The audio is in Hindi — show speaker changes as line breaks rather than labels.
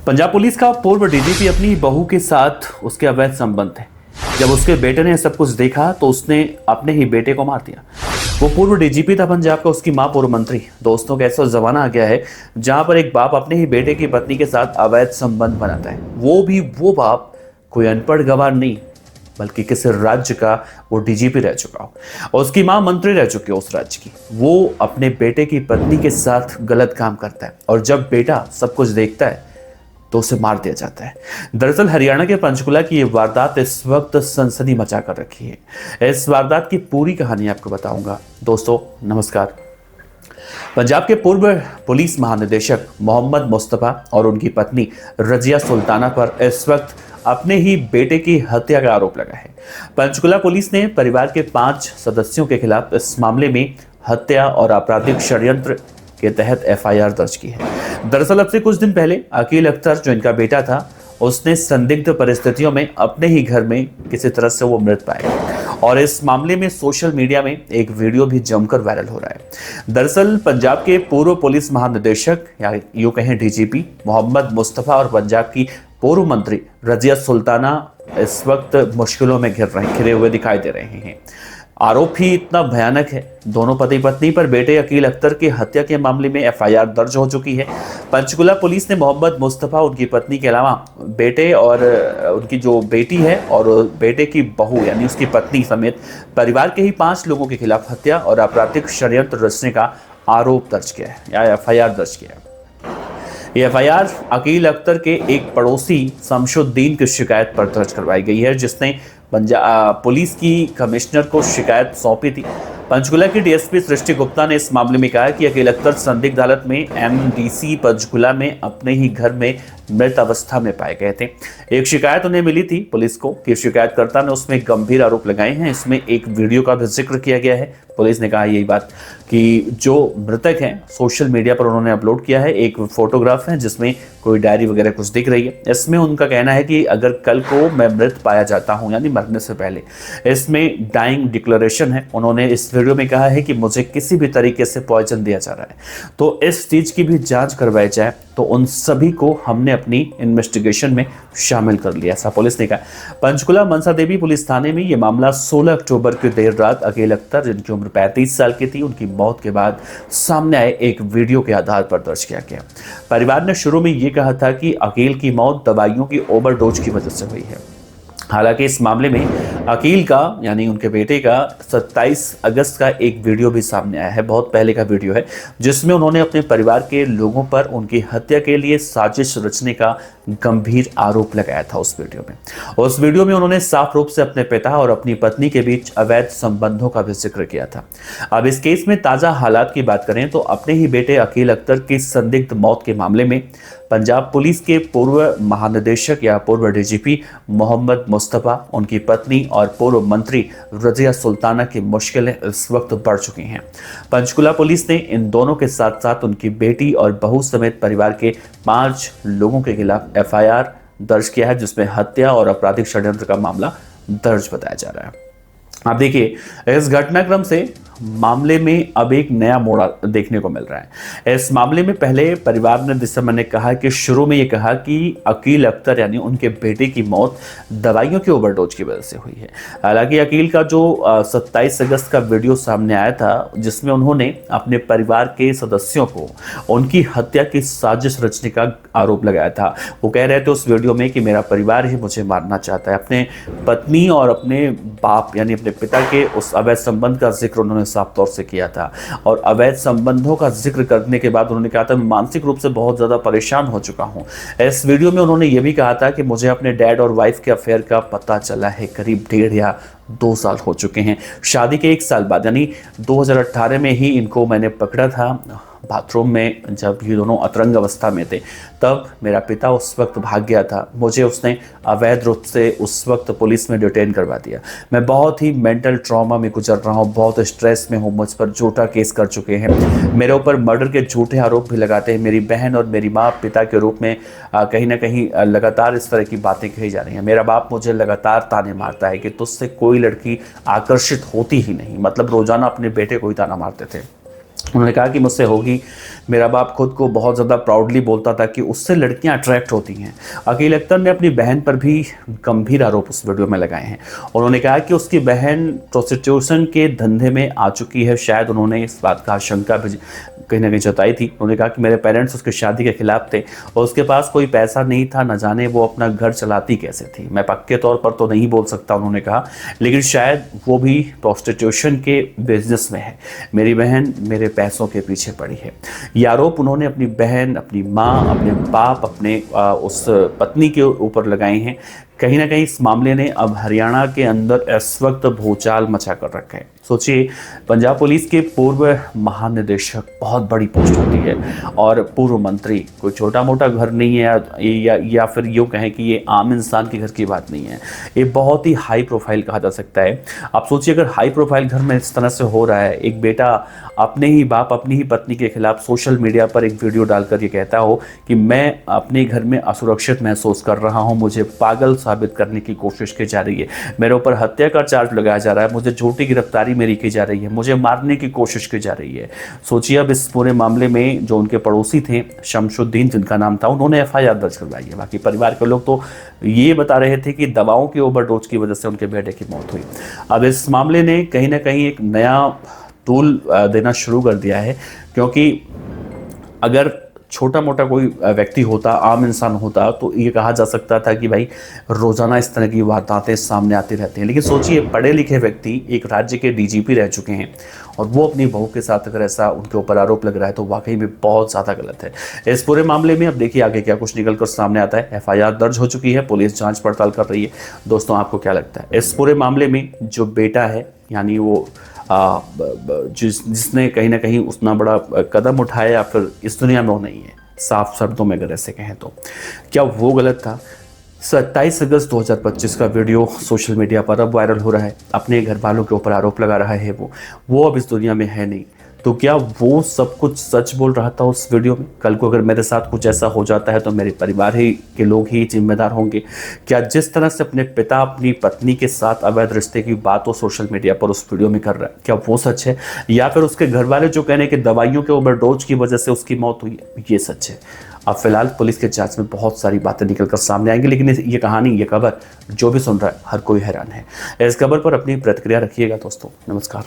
पंजाब पुलिस का पूर्व डीजीपी अपनी बहू के साथ उसके अवैध संबंध थे। जब उसके बेटे ने सब कुछ देखा तो उसने अपने ही बेटे को मार दिया। वो पूर्व डीजीपी था पंजाब का, उसकी मां पूर्व मंत्री। दोस्तों, कैसा जमाना आ गया है जहां पर एक बाप अपने ही बेटे की पत्नी के साथ अवैध संबंध बनाता है, वो भी वो बाप कोई अनपढ़ गवार नहीं, बल्कि किसी राज्य का वो डीजीपी रह चुका हो और उसकी मां मंत्री रह चुकी है उस राज्य की। वो अपने बेटे की पत्नी के साथ गलत काम करता है और जब बेटा सब कुछ देखता है तो उसे मार दिया जाता है। दरअसल हरियाणा के पंचकुला की ये वारदात इस वक्त सनसनी मचा कर रखी है। इस वारदात की पूरी कहानी आपको बताऊंगा। दोस्तों नमस्कार। पंजाब के पूर्व पुलिस महानिदेशक मोहम्मद मुस्तफा और उनकी पत्नी रजिया सुल्ताना पर इस वक्त अपने ही बेटे की हत्या का आरोप लगा है। पंचकुला पुलिस ने परिवार के 5 सदस्यों के खिलाफ इस मामले में हत्या और आपराधिक षड्यंत्र के तहत एफआईआर दर्ज की है। दरअसल अब से कुछ दिन पहले अकील अख्तर, जो इनका बेटा था, उसने संदिग्ध परिस्थितियों में अपने ही घर में किसी तरह से वो मृत पाया और इस मामले में सोशल मीडिया में एक वीडियो भी जमकर वायरल हो रहा है। दरअसल पंजाब के पूर्व पुलिस महानिदेशक या यूं कहें डीजीपी मोहम्मद मुस्तफा और पंजाब की पूर्व मंत्री रजिया सुल्ताना इस वक्त मुश्किलों में घिरे हुए दिखाई दे रहे हैं। आरोप ही इतना भयानक है। दोनों पति पत्नी पर बेटे अकील अख्तर की हत्या के मामले में एफआईआर दर्ज हो चुकी है। पंचकुला पुलिस ने मोहम्मद मुस्तफा, उनकी पत्नी के अलावा बेटे और उनकी जो बेटी है और बेटे की बहू यानी उसकी पत्नी समेत परिवार के ही 5 लोगों के खिलाफ हत्या और आपराधिक षड्यंत्र रचने का आरोप दर्ज किया है या एफआईआर दर्ज किया है। ये एफआईआर अकील अख्तर के एक पड़ोसी शमशुद्दीन की शिकायत पर दर्ज करवाई गई है, जिसने पंजाब पुलिस की कमिश्नर को शिकायत सौंपी थी। पंचकुला की डीएसपी सृष्टि गुप्ता ने इस मामले में कहा कि अकील अख्तर संदिग्ध हालत में एमडीसी पंचकुला में अपने ही घर में मृत अवस्था में पाए गए थे। एक शिकायत उन्हें मिली थी पुलिस को कि शिकायतकर्ता ने उसमें गंभीर आरोप लगाए हैं। इसमें एक वीडियो का भी जिक्र किया गया है। पुलिस ने कहा यही बात कि जो मृतक हैं सोशल मीडिया पर उन्होंने अपलोड किया है एक फोटोग्राफ है जिसमें कोई डायरी वगैरह कुछ दिख रही है। इसमें उनका कहना है कि अगर कल को मैं मृत पाया जाता हूं यानी मरने से पहले, इसमें डाइंग डिक्लेरेशन है। उन्होंने इस वीडियो में कहा है कि मुझे किसी भी तरीके से पॉइजन दिया जा रहा है, तो इस चीज की भी जांच करवाई जाए। तो उन सभी को हमने अपनी इन्वेस्टिगेशन में शामिल कर लिया, ऐसा पुलिस ने कहा। पंचकुला मनसा देवी पुलिस थाने में यह मामला 16 अक्टूबर की देर रात अकील अख्तर, जिनकी उम्र 35 साल की थी, उनकी मौत के बाद सामने आए एक वीडियो के आधार पर दर्ज किया गया। परिवार ने शुरू में यह कहा था कि अकील की मौत दवाइयों की ओवरडोज की वजह से हुई है। हालांकि इस मामले में अकील का यानी उनके बेटे का 27 अगस्त का एक वीडियो भी सामने आया है, बहुत पहले का वीडियो है, जिसमें उन्होंने अपने परिवार के लोगों पर उनकी हत्या के लिए साजिश रचने का गंभीर आरोप लगाया था। उस वीडियो में उन्होंने साफ रूप से अपने पिता और अपनी पत्नी के बीच अवैध संबंधों का भी जिक्र किया था। अब इस केस में ताजा हालात की बात करें तो अपने ही बेटे अकील अख्तर की संदिग्ध मौत के मामले में पंजाब पुलिस के पूर्व महानिदेशक या पूर्व डीजीपी मोहम्मद मुस्तफा, उनकी पत्नी और पूर्व मंत्री रजिया सुल्ताना की मुश्किलें इस वक्त बढ़ चुकी हैं। पंचकुला पुलिस ने इन दोनों के साथ साथ उनकी बेटी और बहू समेत परिवार के 5 लोगों के खिलाफ एफआईआर दर्ज किया है, जिसमें हत्या और आपराधिक षड्यंत्र का मामला दर्ज बताया जा रहा है। आप देखिए, इस घटनाक्रम से मामले में अब एक नया मोड़ देखने को मिल रहा है। इस मामले में पहले परिवार ने, जिससे मैंने कहा कि शुरू में ये कहा कि अकील अख्तर यानी उनके बेटे की मौत दवाइयों की ओवरडोज की वजह से हुई है। हालांकि अकील का जो 27 अगस्त का वीडियो सामने आया था, जिसमें उन्होंने अपने परिवार के सदस्यों को उनकी हत्या की साजिश रचने का आरोप लगाया था। वो कह रहे थे उस वीडियो में कि मेरा परिवार ही मुझे मारना चाहता है। अपने पत्नी और अपने बाप यानी अपने पिता के उस अवैध संबंध का जिक्र उन्होंने साफ तौर से किया था और अवैध संबंधों का जिक्र करने के बाद उन्होंने कहा था मैं मानसिक रूप से बहुत ज्यादा परेशान हो चुका हूं। इस वीडियो में उन्होंने यह भी कहा था कि मुझे अपने डैड और वाइफ के अफेयर का पता चला है करीब 1.5 या 2 साल हो चुके हैं। शादी के 1 साल बाद यानी 2018 में ही इनको मैंने पकड़ा था बाथरूम में, जब ये दोनों अतरंग अवस्था में थे। तब मेरा पिता उस वक्त भाग गया था। मुझे उसने अवैध रूप से उस वक्त पुलिस में डिटेन करवा दिया। मैं बहुत ही मेंटल ट्रॉमा में गुजर रहा हूँ, बहुत स्ट्रेस में हूँ। मुझ पर झूठा केस कर चुके हैं, मेरे ऊपर मर्डर के झूठे आरोप भी लगाते हैं। मेरी बहन और मेरी माँ पिता के रूप में कहीं ना कहीं लगातार इस तरह की बातें कही जा रही हैं। मेरा बाप मुझे लगातार ताने मारता है कि तुझसे कोई लड़की आकर्षित होती ही नहीं, मतलब रोजाना अपने बेटे को ही ताना मारते थे। उन्होंने कहा कि मुझसे होगी। मेरा बाप खुद को बहुत ज़्यादा प्राउडली बोलता था कि उससे लड़कियां अट्रैक्ट होती हैं। अकील अख्तर ने अपनी बहन पर भी गंभीर आरोप उस वीडियो में लगाए हैं। उन्होंने कहा कि उसकी बहन प्रोस्टिट्यूशन के धंधे में आ चुकी है। शायद उन्होंने इस बात का आशंका भी कहीं ना कहीं जताई थी। उन्होंने कहा कि मेरे पेरेंट्स उसकी शादी के खिलाफ थे और उसके पास कोई पैसा नहीं था, न जाने वो अपना घर चलाती कैसे थी। मैं पक्के तौर पर तो नहीं बोल सकता, उन्होंने कहा, लेकिन शायद वो भी प्रोस्टिट्यूशन के बिजनेस में है। मेरी बहन मेरे पैसों के पीछे पड़ी है। ये आरोप उन्होंने अपनी बहन, अपनी माँ, अपने बाप, अपने उस पत्नी के ऊपर लगाए हैं। कहीं ना कहीं इस मामले ने अब हरियाणा के अंदर इस वक्त भूचाल मचा कर रखा है। सोचिए, पंजाब पुलिस के पूर्व महानिदेशक, बहुत बड़ी पोस्ट होती है, और पूर्व मंत्री, कोई छोटा मोटा घर नहीं है, या फिर यूँ कहें कि ये आम इंसान के घर की बात नहीं है। ये बहुत ही हाई प्रोफाइल कहा जा सकता है। आप सोचिए, अगर हाई प्रोफाइल घर में इस तरह से हो रहा है, एक बेटा अपने ही बाप, अपनी ही पत्नी के खिलाफ सोशल मीडिया पर एक वीडियो डालकर ये कहता हो कि मैं अपने घर में असुरक्षित महसूस कर रहा हूँ, मुझे पागल साबित करने की कोशिश की जा रही है, मेरे ऊपर हत्या का चार्ज लगाया जा रहा है, मुझे झूठी गिरफ्तारी मेरी की जा रही है, मुझे मारने की कोशिश की जा रही है। सोचिए, अब इस पूरे मामले में जो उनके पड़ोसी थे, शमशुद्दीन जिनका नाम था, उन्होंने एफआईआर दर्ज करवाई है। बाकी परिवार के लोग तो ये बता रहे थे कि दवाओं की ओवरडोज की वजह से उनके बेटे की मौत हुई। अब इस मामले ने कहीं ना कहीं एक नया टूल देना शुरू कर दिया है, क्योंकि अगर छोटा मोटा कोई व्यक्ति होता, आम इंसान होता, तो ये कहा जा सकता था कि भाई रोजाना इस तरह की वारदातें सामने आती रहती हैं। लेकिन सोचिए, पढ़े लिखे व्यक्ति एक राज्य के डीजीपी रह चुके हैं और वो अपनी बहू के साथ अगर ऐसा उनके ऊपर आरोप लग रहा है तो वाकई में बहुत ज़्यादा गलत है। इस पूरे मामले में अब देखिए आगे क्या कुछ निकल कर सामने आता है। एफआईआर दर्ज हो चुकी है, पुलिस जाँच पड़ताल कर रही है। दोस्तों, आपको क्या लगता है इस पूरे मामले में जो बेटा है, यानी वो जिसने कहीं ना कहीं उतना बड़ा कदम उठाया, या फिर इस दुनिया में वो नहीं है, साफ शब्दों में अगर ऐसे कहें तो, क्या वो गलत था? 27 अगस्त 2025 का वीडियो सोशल मीडिया पर अब वायरल हो रहा है। अपने घर वालों के ऊपर आरोप लगा रहा है वो अब इस दुनिया में है नहीं। तो क्या वो सब कुछ सच बोल रहा था उस वीडियो में? कल को अगर मेरे साथ कुछ ऐसा हो जाता है तो मेरे परिवार ही के लोग ही जिम्मेदार होंगे। क्या जिस तरह से अपने पिता अपनी पत्नी के साथ अवैध रिश्ते की बात वो सोशल मीडिया पर उस वीडियो में कर रहा है, क्या वो सच है? या फिर उसके घर वाले जो कहने के दवाइयों के ओवरडोज की वजह से उसकी मौत हुई, ये सच है? अब फिलहाल पुलिस के जांच में बहुत सारी बातें निकलकर सामने आएंगी, लेकिन ये कहानी, ये खबर जो भी सुन रहा है, हर कोई हैरान है। इस खबर पर अपनी प्रतिक्रिया रखिएगा दोस्तों। नमस्कार।